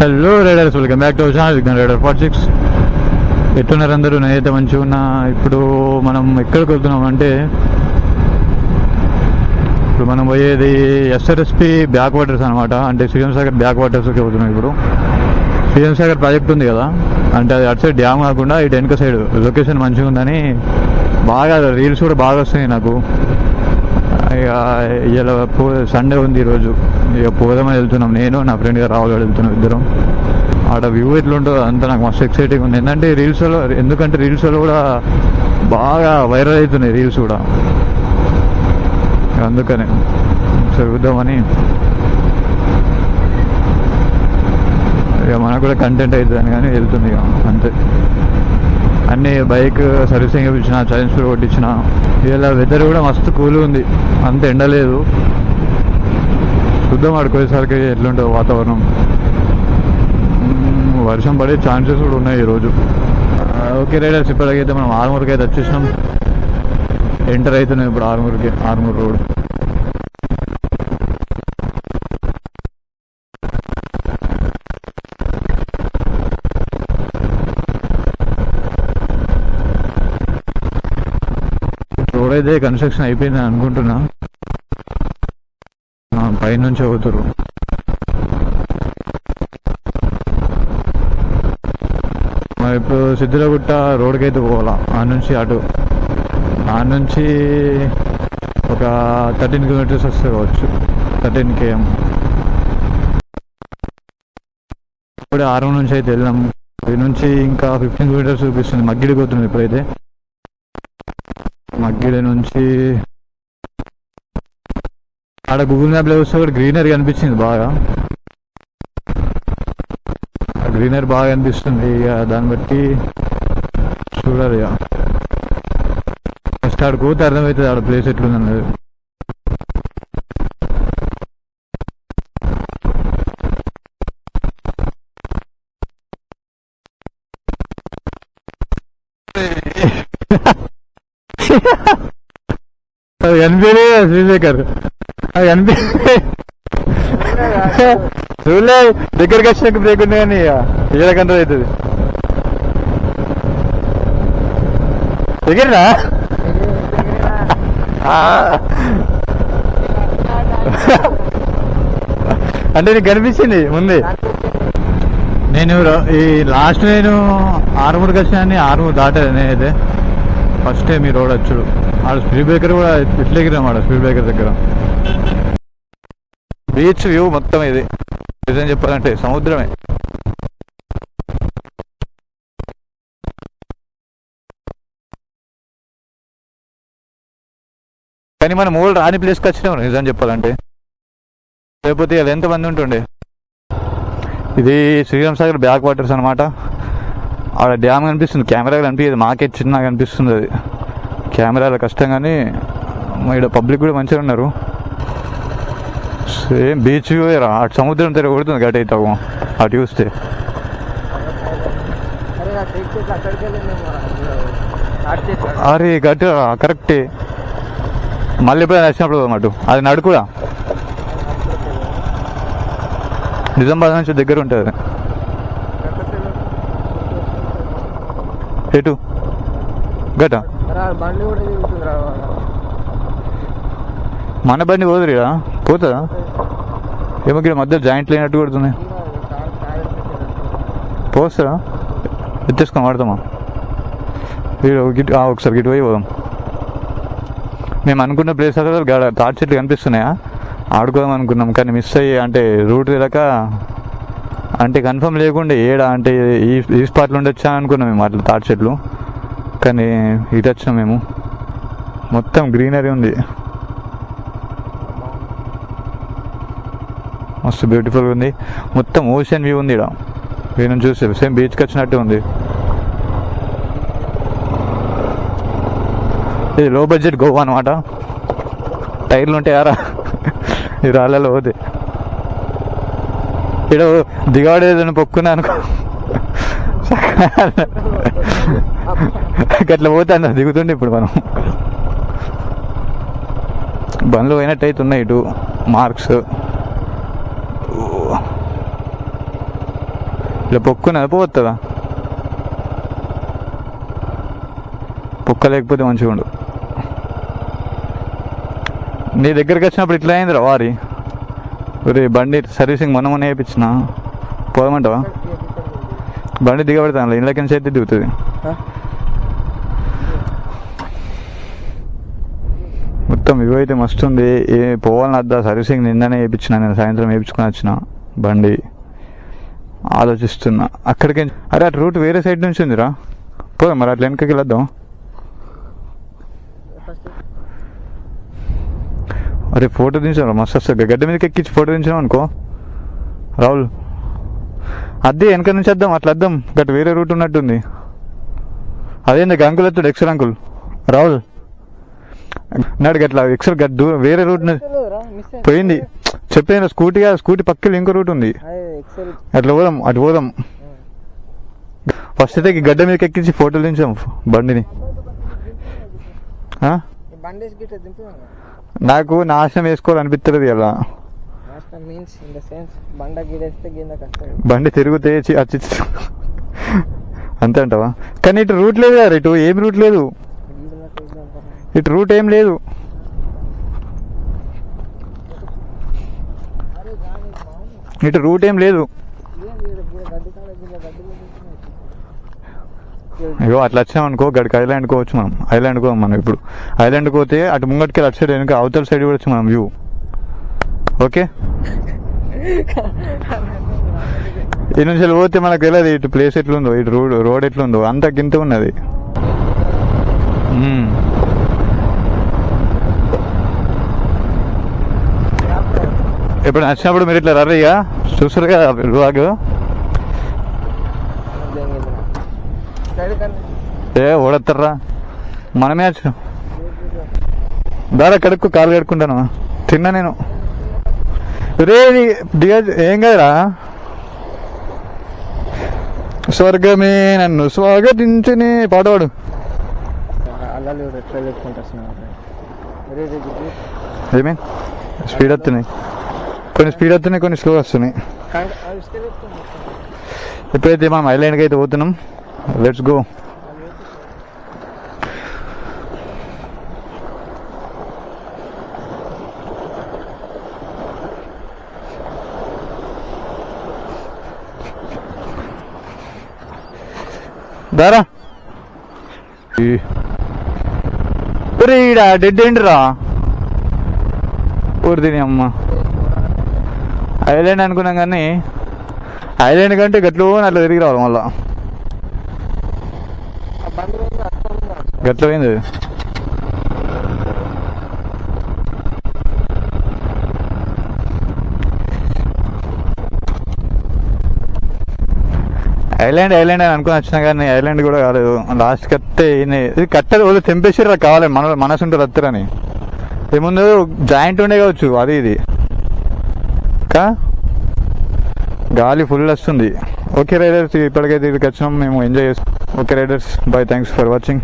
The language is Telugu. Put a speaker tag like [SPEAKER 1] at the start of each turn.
[SPEAKER 1] Hello riders, welcome back to our channel Vignan rider 46. ఎట్టున్నారు అందరూ? నేనైతే మంచిగా ఉన్నా. ఇప్పుడు మనం ఎక్కడికి వెళ్తున్నాం అంటే, ఇప్పుడు మనం పోయేది ఎస్ఆర్ఎస్పి బ్యాక్ వాటర్స్ అనమాట. అంటే శ్రీరామ్ సాగర్ బ్యాక్ వాటర్స్కి వెళ్తున్నాం. ఇప్పుడు శ్రీరామ్ సాగర్ ప్రాజెక్ట్ ఉంది కదా, అంటే అది అటు సైడ్ డ్యామ్ కాకుండా ఇటు వెనక సైడ్ లొకేషన్ మంచిగా ఉందని బాగా రీల్స్ కూడా బాగా వస్తున్నాయి నాకు. ఇక ఇలా సండే ఉంది ఈరోజు, ఇక పోదామని వెళ్తున్నాం. నేను నా ఫ్రెండ్ గారు రావాలి వెళ్తున్నాం ఇద్దరం. ఆడ వ్యూ ఎట్లుంటుందో అంతా నాకు మస్తు ఎక్సైటింగ్ ఉంది. ఎందుకంటే రీల్స్లో కూడా బాగా వైరల్ అవుతున్నాయి రీల్స్ కూడా, అందుకనే చూద్దామని. ఇక మనకు కూడా కంటెంట్ అవుతుందని కానీ వెళ్తుంది ఇక అంతే. అన్నీ బైక్ సర్వీసింగ్ ఇప్పించిన, చైన్స్ కొట్టించిన. ఇలా వెదర్ కూడా మస్తు కూల్ ఉంది, అంత ఎండలేదు. చూద్దాం ఆడుకోసరికి ఎట్లుంటుంది వాతావరణం. వర్షం పడే ఛాన్సెస్ కూడా ఉన్నాయి ఈరోజు. ఓకే రైడర్స్, ఇప్పటికైతే మనం ఆర్మూర్కి అయితే వచ్చేసినాం. ఎంటర్ అవుతున్నాం ఇప్పుడు ఆర్మూర్ రోడ్. రోడ్ అయితే కన్స్ట్రక్షన్ అయిపోయిందని అనుకుంటున్నా. పైనుంచి అవుతారు. మరి ఇప్పుడు సిద్ధిలగుట్ట రోడ్కి అయితే పోవాలా, ఆ నుంచి ఒక 13 కిలోమీటర్స్ వస్తే కావచ్చు, 13 km. ఇప్పుడే ఆర్మూర్ నుంచి అయితే వెళ్ళాం. ఇది నుంచి ఇంకా 15 కిలోమీటర్స్ చూపిస్తుంది. మగ్గిడి పోతుంది ఇప్పుడైతే. మగ్గిడి నుంచి ఆడ గూగుల్ మ్యాప్లో వస్తే కూడా గ్రీనరీ కనిపించింది బాగా. గ్రీనరీ బాగా అనిపిస్తుంది. ఇక దాన్ని బట్టి చూడాలి. ఇక ఫస్ట్ ఆడ పోతే అర్థమవుతుంది ఆడ ప్లేస్ ఎట్లుందన్నది. అది కనిపించే శ్రీశేఖర్, అది కనిపించే చూడలే. దగ్గరికి వచ్చినాక బ్రేక్ ఉంది కానీ ఇక కంట్రోల్ అవుతుంది. దగ్గరనా అంటే నీకు కనిపించింది ముందే. నేను నేను ఆర్మూర్కి వచ్చినా, ఆర్మూర్ దాటాను నేనైతే. ఫస్ట్ టైం ఈ రోడ్ వచ్చుడు. ఆడ స్పీడ్ బ్రేకర్ కూడా ఇట్లా ఎగిరాం. ఆడ స్పీడ్ బ్రేకర్ దగ్గర బీచ్ వ్యూ మొత్తం. ఇది నిజం చెప్పాలంటే సముద్రమే. కానీ మనం ఊళ్ళు రాని ప్లేస్కి వచ్చినాం నిజం చెప్పాలంటే. లేకపోతే అది ఎంతమంది ఉంటుండే. ఇది శ్రీరామ్ సాగర్ బ్యాక్ వాటర్స్ అనమాట. ఆడ డ్యామ్ కనిపిస్తుంది, కెమెరా కనిపించదు. మాకే చిన్నగా కనిపిస్తుంది అది కెమెరాలో కష్టం. కానీ ఇక్కడ పబ్లిక్ కూడా మంచిగా ఉన్నారు. సేమ్ బీచ్ వ్యూ అటు సముద్రం తెర కొడుతుంది గట్ అయితే అటు చూస్తే. అరే గట్ కరెక్టే. మళ్ళీ ఎప్పుడైనా వచ్చినప్పుడు అన్నట్టు అది నడుకుడా నిజామాబాద్ నుంచి దగ్గర ఉంటుంది. ఎటు గట మన బండి పోదురా, పోతుందా ఏమో. ఇక్కడ మధ్య జాయింట్ లేనట్టు కొడుతుంది. పోస్తుందా? ఎత్తేసుకొని వాడతామా? ఒకసారి గిట్ పోయి పోదాం. మేము అనుకున్న ప్లేస్ అక్కడ తాటి చెట్లు కనిపిస్తున్నాయా, ఆడుకోదాం అనుకున్నాం. కానీ మిస్ అయ్యి, అంటే రూట్ తిరగక, అంటే కన్ఫర్మ్ లేకుండా ఏడా అంటే ఈ స్పాట్లో ఉండొచ్చా అనుకున్నాం మేము అట్లా తాటి చెట్లు. కానీ ఇటు వచ్చినాం మేము. మొత్తం గ్రీనరీ ఉంది, మస్తు బ్యూటిఫుల్గా ఉంది. మొత్తం ఓషన్ వ్యూ ఉంది. ఇక్కడ నేను చూస్తే సేమ్ బీచ్కి వచ్చినట్టు ఉంది. ఇది లో బడ్జెట్ గోవా అనమాట. టైర్లు ఉంటాయి యారా ఈ రాళ్ళలో పోతే. ఇక్కడ దిగాడేదని పొక్కున్నా అనుకో, అట్లా పోతే అన్న దిగుతుండే. ఇప్పుడు మనం బండ్లు పోయినట్టు అవుతున్నాయి. ఇటు మార్క్స్ ఇట్లా పొక్కున్నది పోతుందా? పొక్క లేకపోతే మంచిగా ఉండు. నీ దగ్గరికి వచ్చినప్పుడు ఇట్లా అయిందిరా వారి బండి సర్వీసింగ్ మొన్న వేయించిన పోదామంటావా? బండి దిగబెడతాను ఇళ్ళకి నుంచి అయితే దిగుతుంది. మొత్తం ఇవి అయితే మస్తు ఉంది. పోవాలని వద్దా సర్వీసింగ్ నిన్ననే వేయించిన, నేను సాయంత్రం వేయించుకొని వచ్చిన బండి. ఆలోచిస్తున్నా అక్కడికి. అరే అటు రూట్ వేరే సైడ్ నుంచి ఉందిరా, పోదాం మరి అట్లా వెనకకి వెళ్ళొద్దాం. అరే ఫోటో దించాను మస్తు వస్తుంది. గడ్డ మీదకి ఎక్కించి ఫోటో దించాం అనుకో రాహుల్. అదే వెనక నుంచి వద్దాం, అట్లా వద్దాం. గట్ వేరే రూట్ ఉన్నట్టుంది. అదేంది అంకుల్ వస్తాడు, ఎక్సల్ అంకుల్ రాహుల్ నాడు గట్లా ఎక్సల్ గట్ దూరం వేరే రూట్ పోయింది. చెప్పేది స్కూటీ పక్కకి ఇంకో రూట్ ఉంది, అట్లా పోదాం. అటు పోదాం. ఫస్ట్ అయితే గడ్డ మీదకి ఎక్కించి ఫోటోలు దించాం బండిని. నాకు నాశనం వేసుకోవాలనిపిస్తుంది కదా. బండి తిరుగుతే అంతే అంటావా? కానీ ఇటు రూట్ లేదు కదా, ఇటు ఏం రూట్ లేదు, ఇటు రూట్ ఏం లేదు. ఇటు రూట్ ఏం లేదు. ఇగో అట్లా వచ్చాం అనుకో గడికి ఐలాండ్ కోవచ్చు మనం. ఐలాండ్ కో మనం ఇప్పుడు ఐలాండ్ పోతే అటు ముంగటికి అటు సైడ్ వెనక అవతల సైడ్ కూడా వచ్చు మనం వ్యూ. ఓకే ఈ నుంచి పోతే మనకు తెలియదు ఇటు ప్లేస్ ఎట్లుందో, ఇటు రోడ్ ఎట్లుందో, అంత గింత ఉన్నది. ఇప్పుడు నచ్చినప్పుడు మీరు ఇట్లా రర్రీగా చూస్తారు కదా బాగు. ఓడతారా మనమే వచ్చు. దాదా కడుక్కు కాలు కడుక్కుంటాను. తిన్నా నేను. రే ఏం కదరా, స్వర్గమే నన్ను స్వాగతించని పాట పాడు. ఏమీ స్పీడ్ వస్తున్నాయి, కొన్ని స్పీడ్ వస్తున్నాయి, కొన్ని స్లో వస్తున్నాయి. ఎప్పుడైతే మనం ఐలాండ్కి అయితే పోతున్నాం, లెట్స్ గో. దారా ఈడ డెడ్ ఏంటిరా ఊరిదిని అమ్మ. ఐలాండ్ అనుకున్నాం కానీ ఐలాండ్ కంటే గట్లు అట్లా తిరిగి రావాలి మళ్ళా. గట్ల పోయింది. ఐలాండ్ అని అనుకుని వచ్చినా కానీ ఐలాండ్ కూడా కాలేదు. లాస్ట్ కట్టే ఇది కట్టదు, వదిలి తెంపేసారు కావాలి మనసు ఉంటారు వస్తారని. ఏముందో జాయింట్ ఉండే కావచ్చు అది ఇది కా గాలి ఫుల్ వస్తుంది. ఓకే రైడర్స్, ఇప్పటికైతే ఇక్కడికి వచ్చినాం, మేము ఎంజాయ్ చేస్తాం. Okay riders, bye, thanks for watching.